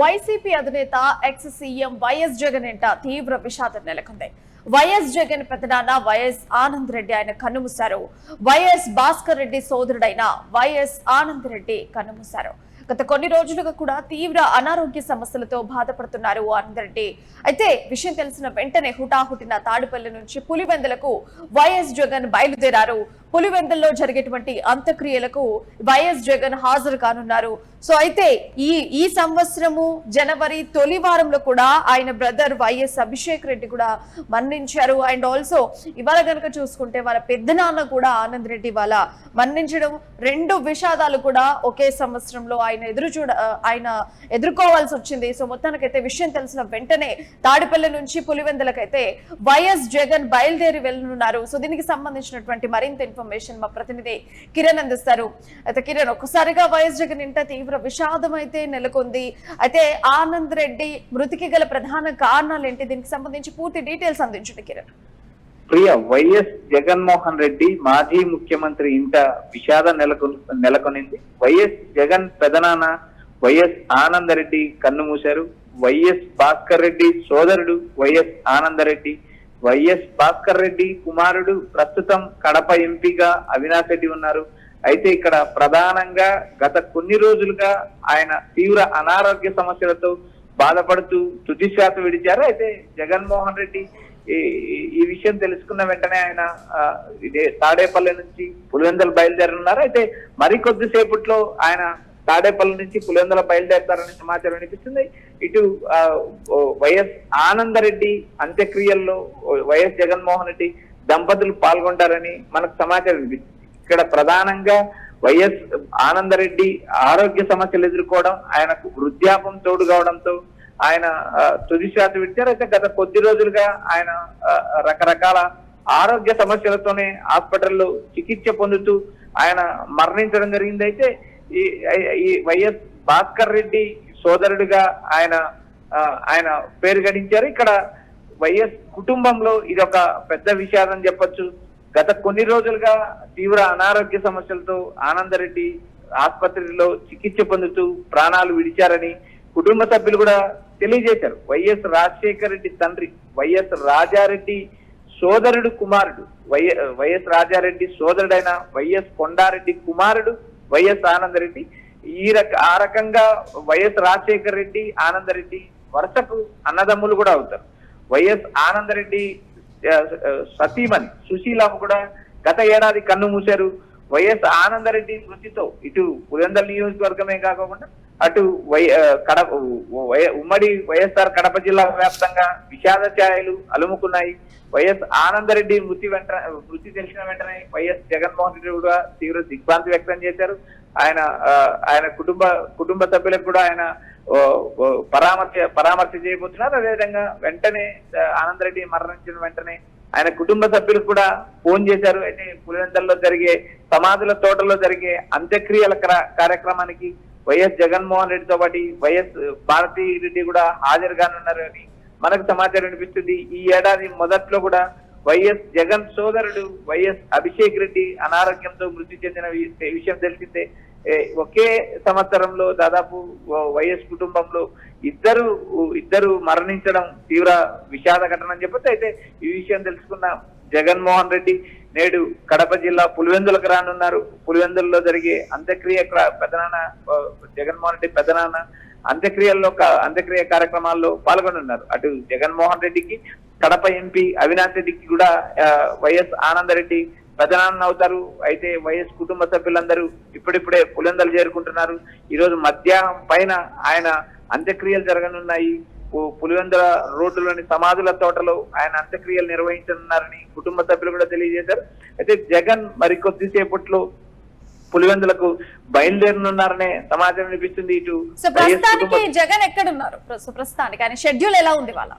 YCP అధినేత ex CM YS Jagan ఎంట తీవ్ర విషాదం నెలకొంది. వైఎస్ జగన్ పెద్దనాన్న వైఎస్ ఆనంద్ రెడ్డి ఆయన కన్నుమూశారు. వైఎస్ భాస్కర్ రెడ్డి సోదరుడైన వైఎస్ ఆనంద్ రెడ్డి కన్నుమూశారు. గత కొన్ని రోజులుగా కూడా తీవ్ర అనారోగ్య సమస్యలతో బాధపడుతున్నారు ఆనంద్ రెడ్డి. అయితే విషయం తెలిసిన వెంటనే హుటాహుటిన తాడిపల్లి నుంచి పులివెందులకు వైఎస్ జగన్ బయలుదేరారు. పులివెందుల్లో జరిగేటువంటి అంత్యక్రియలకు వైఎస్ జగన్ హాజరు కానున్నారు. సో అయితే ఈ సంవత్సరము జనవరి తొలి వారంలో కూడా ఆయన బ్రదర్ వైఎస్ అభిషేక్ రెడ్డి కూడా మరణించారు. అండ్ ఆల్సో ఇవాళ కనుక చూసుకుంటే వాళ్ళ పెద్దనాన్న కూడా ఆనంద్ రెడ్డి వాళ్ళ మరణించడం, రెండు విషాదాలు కూడా ఒకే సంవత్సరంలో ఆయన ఎదుర్కోవాల్సి వచ్చింది. సో మొత్తానికైతే విషయం తెలిసిన వెంటనే తాడిపల్లి నుంచి పులివెందులకైతే వైఎస్ జగన్ బయలుదేరి వెళ్ళనున్నారు. సో దీనికి సంబంధించినటువంటి మరింత ఇన్ఫర్మేషన్ మా ప్రతినిధి కిరణ్ అందిస్తారు. అయితే కిరణ్, ఒక్కసారిగా వైఎస్ జగన్ ఇంట తీవ్ర విషాదం అయితే నెలకొంది. అయితే ఆనంద్ రెడ్డి మృతికి గల ప్రధాన కారణాలు ఏంటి? దీనికి సంబంధించి పూర్తి డీటెయిల్స్ అందించండి కిరణ్. ప్రియ, వైఎస్ జగన్మోహన్ రెడ్డి మాజీ ముఖ్యమంత్రి ఇంట విషాదం నెలకొనింది. వైఎస్ జగన్ పెదనాన్న వైఎస్ ఆనందరెడ్డి కన్నుమూశారు. వైఎస్ భాస్కర్ రెడ్డి సోదరుడు వైఎస్ ఆనందరెడ్డి, వైఎస్ భాస్కర్ రెడ్డి కుమారుడు ప్రస్తుతం కడప ఎంపీగా అవినాష్ రెడ్డి ఉన్నారు. అయితే ఇక్కడ ప్రధానంగా గత కొన్ని రోజులుగా ఆయన తీవ్ర అనారోగ్య సమస్యలతో బాధపడుతూ తుది శ్వాస విడిచారు. అయితే జగన్మోహన్ రెడ్డి ఈ విషయం తెలుసుకున్న వెంటనే ఆయన తాడేపల్లి నుంచి పులివెందులు బయలుదేరనున్నారు. అయితే మరికొద్దిసేపట్లో ఆయన తాడేపల్లి నుంచి పులివెందుల బయలుదేరతారనే సమాచారం వినిపిస్తుంది. ఇటు వైఎస్ ఆనందరెడ్డి అంత్యక్రియల్లో వైఎస్ జగన్మోహన్ రెడ్డి దంపతులు పాల్గొంటారని మనకు సమాచారం వినిపిస్తుంది. ఇక్కడ ప్రధానంగా వైఎస్ ఆనందరెడ్డి ఆరోగ్య సమస్యలు ఎదుర్కోవడం, ఆయనకు వృద్ధాపం తోడు కావడంతో ఆయన తుది శ్వాస విడిచారు. అయితే గత కొద్ది రోజులుగా ఆయన రకరకాల ఆరోగ్య సమస్యలతోనే హాస్పిటల్లో చికిత్స పొందుతూ ఆయన మరణించడం జరిగింది. అయితే ఈ వైఎస్ భాస్కర్ రెడ్డి సోదరుడిగా ఆయన పేరు గడించారు. ఇక్కడ వైఎస్ కుటుంబంలో ఇది ఒక పెద్ద విషాదం చెప్పొచ్చు. గత కొన్ని రోజులుగా తీవ్ర అనారోగ్య సమస్యలతో ఆనందరెడ్డి ఆసుపత్రిలో చికిత్స పొందుతూ ప్రాణాలు విడిచారని కుటుంబ సభ్యులు కూడా తెలియజేశారు. వైఎస్ రాజశేఖర రెడ్డి తండ్రి వైఎస్ రాజారెడ్డి సోదరుడు కుమారుడు వైఎస్ రాజారెడ్డి సోదరుడైన వైఎస్ కొండారెడ్డి కుమారుడు వైఎస్ ఆనందరెడ్డి, ఆ రకంగా వైఎస్ రాజశేఖర రెడ్డి ఆనందరెడ్డి వరుసకు అన్నదమ్ములు కూడా అవుతారు. వైఎస్ ఆనందరెడ్డి సతీమణి సుశీలమ్మ కూడా గత ఏడాది కన్ను మూశారు. వైఎస్ ఆనందరెడ్డి మృతితో ఇటు పులివెందుల నియోజకవర్గమే కాకుండా అటు ఉమ్మడి వైఎస్ఆర్ కడప జిల్లా వ్యాప్తంగా విషాద ఛాయలు అలుముకున్నాయి. వైఎస్ ఆనందరెడ్డి మృతి తెలిసిన వెంటనే వైఎస్ జగన్మోహన్ రెడ్డి కూడా తీవ్ర దిగ్భ్రాంతి వ్యక్తం చేశారు. ఆయన కుటుంబ సభ్యులకు కూడా ఆయన పరామర్శ చేయబోతున్నారు. అదేవిధంగా వెంటనే ఆనందరెడ్డి మరణించిన వెంటనే ఆయన కుటుంబ సభ్యులకు కూడా ఫోన్ చేశారు. అయితే పులివెందులలో జరిగే సమాధుల తోటలో జరిగే అంత్యక్రియల కార్యక్రమానికి వైఎస్ జగన్మోహన్ రెడ్డితో పాటు వైఎస్ భారతీ రెడ్డి కూడా హాజరు కానున్నారు అని మనకు సమాచారం వినిపిస్తుంది. ఈ ఏడాది మొదట్లో కూడా వైఎస్ జగన్ సోదరుడు వైఎస్ అభిషేక్ రెడ్డి అనారోగ్యంతో మృతి చెందిన విషయం తెలిసిందే. ఒకే సంవత్సరంలో దాదాపు వైఎస్ కుటుంబంలో ఇద్దరు మరణించడం తీవ్ర విషాద ఘటన అని చెప్పొచ్చు. అయితే ఈ విషయం తెలుసుకున్న జగన్మోహన్ రెడ్డి నేడు కడప జిల్లా పులివెందులకు రానున్నారు. పులివెందుల్లో జరిగే అంత్యక్రియ పెదనాన్న జగన్మోహన్ రెడ్డి పెదనాన్న అంత్యక్రియ కార్యక్రమాల్లో పాల్గొనున్నారు. అటు జగన్మోహన్ రెడ్డికి కడప ఎంపీ అవినాష్ రెడ్డికి కూడా వైఎస్ ఆనందరెడ్డి పెదనాన్న అవుతారు. అయితే వైఎస్ కుటుంబ సభ్యులందరూ ఇప్పుడిప్పుడే పులివెందులు చేరుకుంటున్నారు. ఈ రోజు మధ్యాహ్నం పైన ఆయన అంత్యక్రియలు జరగనున్నాయి. పులివెందుల రోడ్డులోని సమాధుల తోటలో ఆయన అంత్యక్రియలు నిర్వహించనున్నారని కుటుంబ సభ్యులు కూడా తెలియజేశారు. అయితే జగన్ మరికొద్దిసేపట్లో పులివెందులకు బయలుదేరనున్నారనే సమాచారం వినిపిస్తుంది. ఇటు జగన్ ఎక్కడున్నారు ప్రస్తుతానికి? ఆయన షెడ్యూల్ ఎలా ఉంది వాళ్ళ?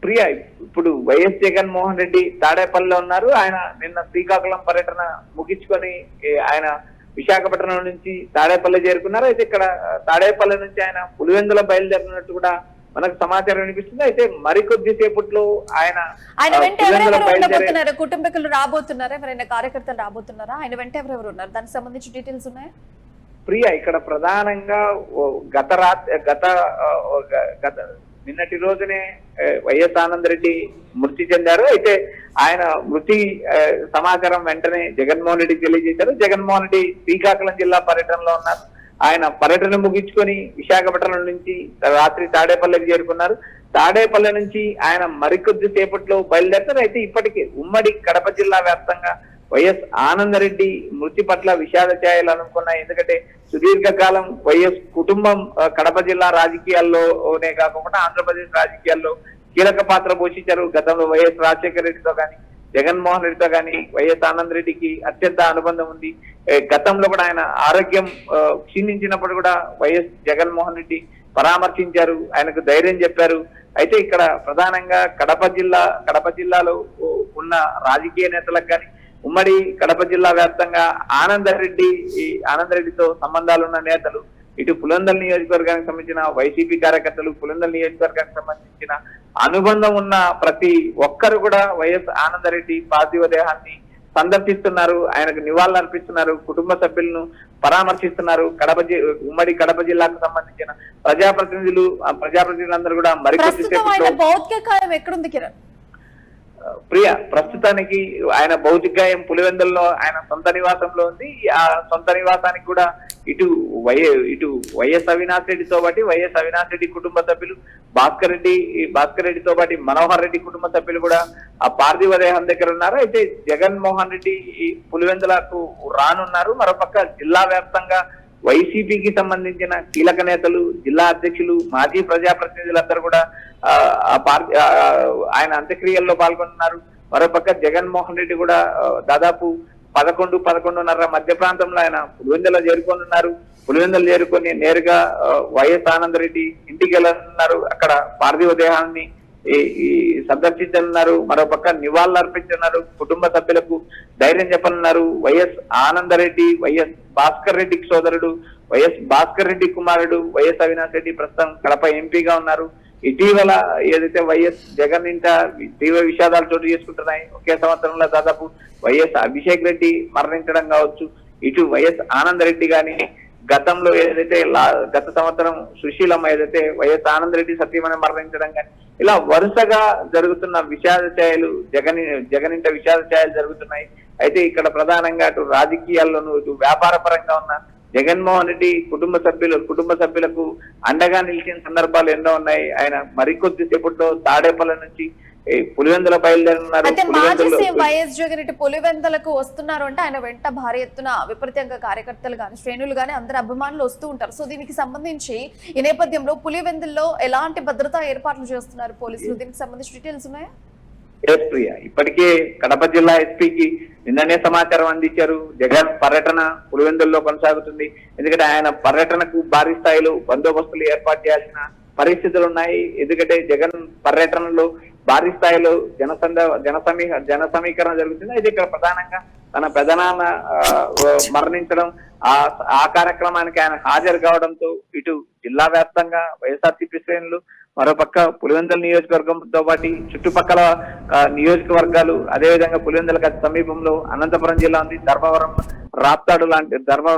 ప్రియ, ఇప్పుడు వైఎస్ జగన్మోహన్ రెడ్డి తాడేపల్లిలో ఉన్నారు. ఆయన నిన్న శ్రీకాకుళం పర్యటన ముగించుకొని ఆయన విశాఖపట్నం నుంచి తాడేపల్లి చేరుకున్నారు. అయితే ఇక్కడ తాడేపల్లి నుంచి ఆయన పులివెందుల బయలుదేరినట్టు కూడా మనకు సమాచారం వినిపిస్తుంది. అయితే మరికొద్ది సేపట్లో ఆయన కుటుంబీకులు రాబోతున్నారా? ఎవరైనా కార్యకర్తలు రాబోతున్నారా? ఆయన వెంట ఎవరెవరు ఉన్నారు? దానికి సంబంధించి డీటెయిల్స్ ఉన్నాయా? ప్రియ ఇక్కడ ప్రధానంగా గత నిన్నటి రోజునే వైఎస్ ఆనంద్ రెడ్డి మృతి చెందారు. అయితే ఆయన మృతి సమాచారం వెంటనే జగన్మోహన్ రెడ్డికి తెలియజేశారు. జగన్మోహన్ రెడ్డి శ్రీకాకుళం జిల్లా పర్యటనలో ఉన్నారు. ఆయన పర్యటన ముగించుకొని విశాఖపట్నం నుంచి రాత్రి తాడేపల్లికి చేరుకున్నారు. తాడేపల్లి నుంచి ఆయన మరికొద్ది సేపట్లో బయలుదేరుతారు. అయితే ఇప్పటికే ఉమ్మడి కడప జిల్లా వ్యాప్తంగా వైఎస్ ఆనందరెడ్డి మృతి పట్ల విషాద ఛాయలు అనుకున్నాయి. ఎందుకంటే సుదీర్ఘకాలం వైఎస్ కుటుంబం కడప జిల్లా రాజకీయాల్లోనే కాకుండా ఆంధ్రప్రదేశ్ రాజకీయాల్లో కీలక పాత్ర పోషించారు. గతంలో వైఎస్ రాజశేఖర రెడ్డితో కానీ జగన్మోహన్ రెడ్డితో కానీ వైఎస్ ఆనంద్ రెడ్డికి అత్యంత అనుబంధం ఉంది. గతంలో కూడా ఆయన ఆరోగ్యం క్షీణించినప్పుడు కూడా వైఎస్ జగన్మోహన్ రెడ్డి పరామర్శించారు, ఆయనకు ధైర్యం చెప్పారు. అయితే ఇక్కడ ప్రధానంగా కడప జిల్లాలో ఉన్న రాజకీయ నేతలకు కానీ ఉమ్మడి కడప జిల్లా వ్యాప్తంగా ఆనందరెడ్డితో సంబంధాలున్న నేతలు, ఇటు పులివెందుల నియోజకవర్గానికి సంబంధించిన వైసీపీ కార్యకర్తలు, పులివెందుల నియోజకవర్గానికి సంబంధించిన అనుబంధం ఉన్న ప్రతి ఒక్కరు కూడా వైఎస్ ఆనందరెడ్డి పార్థివ దేహాన్ని సందర్శిస్తున్నారు, ఆయనకు నివాళులు అర్పిస్తున్నారు, కుటుంబ సభ్యులను పరామర్శిస్తున్నారు. ఉమ్మడి కడప జిల్లాకు సంబంధించిన ప్రజాప్రతినిధులందరూ కూడా మరికొద్ది ఎక్కడుంది కిరణ్? ప్రియ, ప్రస్తుతానికి ఆయన భౌతిక గాయం పులివెందుల్లో ఆయన సొంత నివాసంలో ఉంది. ఆ సొంత నివాసానికి కూడా ఇటు వైఎస్ అవినాష్ రెడ్డితో పాటు వైఎస్ అవినాష్ రెడ్డి కుటుంబ సభ్యులు, భాస్కర్ రెడ్డితో పాటు మనోహర్ రెడ్డి కుటుంబ సభ్యులు కూడా ఆ పార్థివ దేహం దగ్గర ఉన్నారు. అయితే జగన్మోహన్ రెడ్డి పులివెందులకు రానున్నారు. మరోపక్క జిల్లా వ్యాప్తంగా వైసీపీకి సంబంధించిన కీలక నేతలు, జిల్లా అధ్యక్షులు, మాజీ ప్రజాప్రతినిధులందరూ కూడా ఆయన అంత్యక్రియల్లో పాల్గొంటున్నారు. మరోపక్క జగన్మోహన్ రెడ్డి కూడా దాదాపు 11-11:30 మధ్య ప్రాంతంలో ఆయన పులివెందులో చేరుకోనున్నారు. పులివెందులు చేరుకొని నేరుగా వైఎస్ ఆనంద్ రెడ్డి ఇంటికి వెళ్ళనున్నారు. అక్కడ పార్థివ దేహాన్ని సందర్శించనున్నారు. మరోపక్క నివాళులు అర్పించనున్నారు. కుటుంబ సభ్యులకు ధైర్యం చెప్పనున్నారు. వైఎస్ ఆనందరెడ్డి వైఎస్ భాస్కర్ రెడ్డికి సోదరుడు, వైఎస్ భాస్కర్ రెడ్డి కుమారుడు వైఎస్ అవినాష్ రెడ్డి ప్రస్తుతం కడప ఎంపీగా ఉన్నారు. ఇటీవల ఏదైతే వైఎస్ జగన్ ఇంట తీవ్ర విషాదాలు చోటు చేసుకుంటున్నాయి. ఒకే సంవత్సరంలో దాదాపు వైఎస్ అభిషేక్ రెడ్డి మరణించడం కావచ్చు, ఇటు వైఎస్ ఆనంద్ రెడ్డి గాని గతంలో ఏదైతే గత సంవత్సరం సుశీలమ్మ ఏదైతే వైఎస్ ఆనంద్ రెడ్డి సత్యమని మరణించడం కానీ ఇలా వరుసగా జరుగుతున్న విషాద ఛాయలు జగన్ ఇంట విషాద ఛాయలు జరుగుతున్నాయి. అయితే ఇక్కడ ప్రధానంగా అటు రాజకీయాల్లోనూ ఇటు వ్యాపార పరంగా ఉన్న జగన్మోహన్ రెడ్డి కుటుంబ సభ్యులకు అండగా నిలిచిన సందర్భాలు ఎన్నో ఉన్నాయి. ఆయన మరికొద్ది సేపట్లో తాడేపల్లి నుంచి పులివెందుల బయలుదేరున్నారు. మాజీ సీఎం వైఎస్ జగన్ రెడ్డి పులివెందులకు వస్తున్నారు అంటే ఆయన వెంట భారీ ఎత్తున విపరీతంగా కార్యకర్తలు గాని శ్రేణులు గాని అందరు అభిమానులు వస్తూ ఉంటారు. సో దీనికి సంబంధించి ఈ నేపథ్యంలో పులివెందుల్లో ఎలాంటి భద్రతా ఏర్పాట్లు చేస్తున్నారు పోలీసులు? దీనికి సంబంధించి డీటెయిల్స్ ఉన్నాయా? ప్రియ, ఇప్పటికే కడప జిల్లా ఎస్పీకి నిన్ననే సమాచారం అందించారు. జగన్ పర్యటన పులివెందుల్లో కొనసాగుతుంది. ఎందుకంటే ఆయన పర్యటనకు భారీ స్థాయిలో బందోబస్తులు ఏర్పాటు చేయాల్సిన పరిస్థితులు ఉన్నాయి. ఎందుకంటే జగన్ పర్యటనలో భారీ స్థాయిలో జన సమీకరణ జరుగుతుంది. అయితే ఇక్కడ ప్రధానంగా తన పెదనాన్న మరణించడం, ఆ కార్యక్రమానికి ఆయన హాజరు కావడంతో ఇటు జిల్లా వ్యాప్తంగా వైఎస్ఆర్సీపీ శ్రేణులు, మరోపక్క పులివెందుల నియోజకవర్గంతో పాటు చుట్టుపక్కల నియోజకవర్గాలు, అదేవిధంగా పులివెందులకు అతి సమీపంలో అనంతపురం జిల్లా ఉంది, ధర్మవరం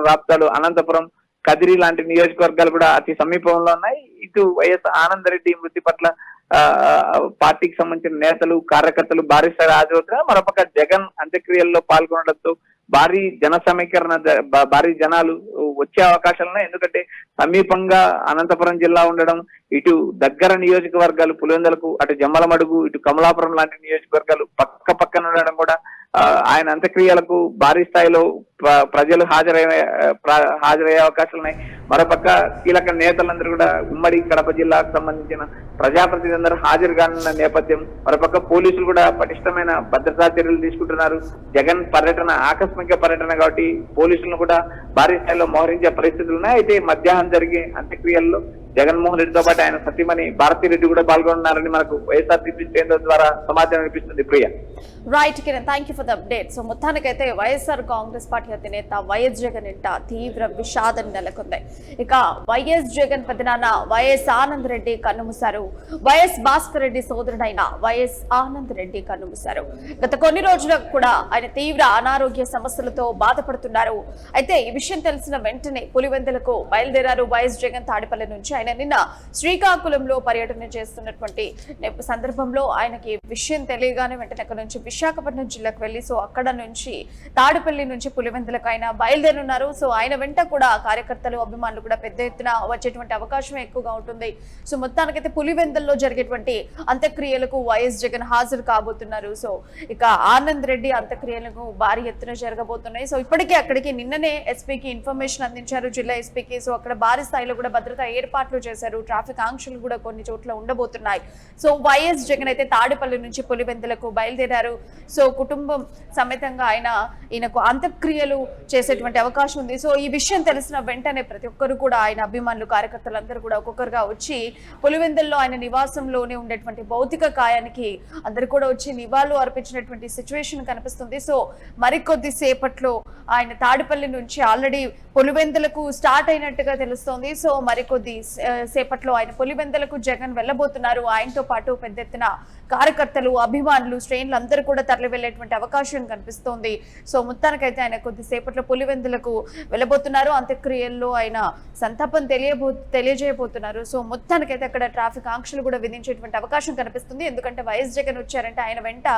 రాప్తాడు, అనంతపురం, కదిరి లాంటి నియోజకవర్గాలు కూడా అతి సమీపంలో ఉన్నాయి. ఇటు వైఎస్ ఆనంద్ రెడ్డి మృతి పట్ల పార్టీకి సంబంధించిన నేతలు, కార్యకర్తలు భారీ స్థాయి హాజరవుతున్నారు. మరోపక్క జగన్ అంత్యక్రియల్లో పాల్గొనడంతో భారీ భారీ జనాలు వచ్చే అవకాశాలు ఉన్నాయి. ఎందుకంటే సమీపంగా అనంతపురం జిల్లా ఉండడం, ఇటు దగ్గర నియోజకవర్గాలు పులివెందులకు అటు జమ్మలమడుగు, ఇటు కమలాపురం లాంటి నియోజకవర్గాలు పక్కన ఉండడం కూడా ఆయన అంత్యక్రియలకు భారీ స్థాయిలో ప్రజలు హాజరయ్యే అవకాశాలు ఉన్నాయి. మరోపక్క కీలక నేతలందరూ కూడా ఉమ్మడి కడప జిల్లాకు సంబంధించిన ప్రజాప్రతినిధులందరూ హాజరు కానున్న నేపథ్యం. మరోపక్క పోలీసులు కూడా పటిష్టమైన భద్రతా చర్యలు తీసుకుంటున్నారు. జగన్ పర్యటన ఆకస్మిక పర్యటన కాబట్టి పోలీసులను కూడా భారీ స్థాయిలో మోహరించే పరిస్థితులు ఉన్నాయి. అయితే మధ్యాహ్నం జరిగే అంత్యక్రియల్లో జగన్మోహన్ రెడ్డితో పాటు ఆయన సతీమణి భారతిరెడ్డి కూడా పాల్గొన్నారని మనకు వైఎస్ఆర్సీపీ కేంద్ర ద్వారా సమాచారం అనిపిస్తుంది. Priya. Right Kiran, thank you for the update. So మొత్తానికైతే వైఎస్ఆర్ కాంగ్రెస్ పార్టీ అధినేత వైఎస్ జగన్ ఇంట తీవ్ర విషాదం నెలకొంది. ఇక వైఎస్ జగన్ పెద్దనాన్న వైఎస్ ఆనంద్ రెడ్డి కన్నుమూశారు. వైఎస్ భాస్కర్ రెడ్డి సోదరుడైన వైఎస్ ఆనంద్ రెడ్డి కన్నుమూశారు. గత కొన్ని రోజులకు కూడా ఆయన తీవ్ర అనారోగ్య సమస్యలతో బాధపడుతున్నారు. అయితే ఈ విషయం తెలిసిన వెంటనే పులివెందులకు బయలుదేరారు వైఎస్ జగన్. తాడిపల్లి నుంచి ఆయన నిన్న శ్రీకాకుళంలో పర్యటన చేస్తున్నటువంటి సందర్భంలో ఆయనకి విషయం తెలియగానే వెంటనే అక్కడ నుంచి విశాఖపట్నం జిల్లాకు వెళ్లి సో అక్కడ నుంచి తాడిపల్లి నుంచి పులివెందులకు ఆయన బయలుదేరున్నారు. సో ఆయన వెంట కూడా కార్యకర్తలు అభిమానులు కూడా పెద్ద ఎత్తున వచ్చేటువంటి అవకాశం ఎక్కువగా ఉంటుంది. సో మొత్తానికైతే పులివెందుల్లో జరిగేటువంటి అంత్యక్రియలకు వైఎస్ జగన్ హాజరు కాబోతున్నారు. సో ఇక ఆనంద్ రెడ్డి అంత్యక్రియలకు భారీ ఎత్తున జరగబోతున్నాయి. సో ఇప్పటికే అక్కడికి నిన్ననే ఎస్పీకి ఇన్ఫర్మేషన్ అందించారు, జిల్లా ఎస్పీకి. సో అక్కడ భారీ స్థాయిలో కూడా భద్రతా ఏర్పాట్లు చేశారు. ట్రాఫిక్ ఆంక్షలు కూడా కొన్ని చోట్ల ఉండబోతున్నాయి. సో వైఎస్ జగన్ అయితే తాడిపల్లి నుంచి పులివెందులకు బయలుదేరారు. సో కుటుంబం సమేతంగా ఈయనకు అంత్యక్రియలు చేసేటువంటి అవకాశం ఉంది. సో ఈ విషయం తెలిసిన వెంటనే ప్రతి ఒక్కరు కూడా ఆయన అభిమానులు కార్యకర్తలందరూ కూడా ఒక్కొక్కరుగా వచ్చి పులివెందుల్లో ఆయన నివాసంలోనే ఉండేటువంటి భౌతిక కాయానికి అందరు కూడా వచ్చి నివాళులు అర్పించినటువంటి సిచ్యువేషన్ కనిపిస్తుంది. సో మరికొద్ది సేపట్లో ఆయన తాడిపల్లి నుంచి ఆల్రెడీ పులివెందులకు స్టార్ట్ అయినట్టుగా తెలుస్తోంది. సో మరికొద్ది సేపట్లో ఆయన పులివెందులకు జగన్ వెళ్ళబోతున్నారు. ఆయనతో పాటు పెద్ద ఎత్తున కార్యకర్తలు అభిమానులు శ్రేణులు అందరూ కూడా తరలి వెళ్లేటువంటి అవకాశం కనిపిస్తోంది. సో మొత్తానికైతే ఆయన కొద్దిసేపట్లో పులివెందులకు వెళ్ళబోతున్నారు. అంత్యక్రియల్లో ఆయన సంతాపం తెలియజేయబోతున్నారు. సో మొత్తానికైతే అక్కడ ట్రాఫిక్ ఆంక్షలు కూడా విధించేటువంటి అవకాశం కనిపిస్తుంది. ఎందుకంటే వైఎస్ జగన్ వచ్చారంటే ఆయన వెంట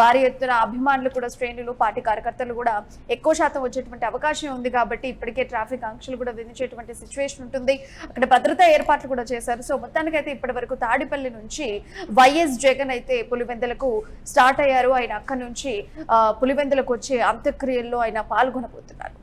భారీ ఎత్తున అభిమానులు కూడా శ్రేణులు పార్టీ కార్యకర్తలు కూడా ఎక్కువ శాతం వచ్చేటువంటి అవకాశం ఉంది. కాబట్టి ఇప్పటికే ట్రాఫిక్ ఆంక్షలు కూడా విధించేటువంటి సిచ్యువేషన్ ఉంటుంది. అక్కడ భద్రతా ఏర్పాట్లు కూడా చేశారు. సో మొత్తానికైతే ఇప్పటి వరకు తాడిపల్లి నుంచి వైఎస్ జగన్ అయితే పులివెందులకు స్టార్ట్ అయ్యారు. ఆయన అక్కడి నుంచి పులివెందులకు వచ్చి అంత్యక్రియల్లో ఆయన పాల్గొనబోతున్నారు.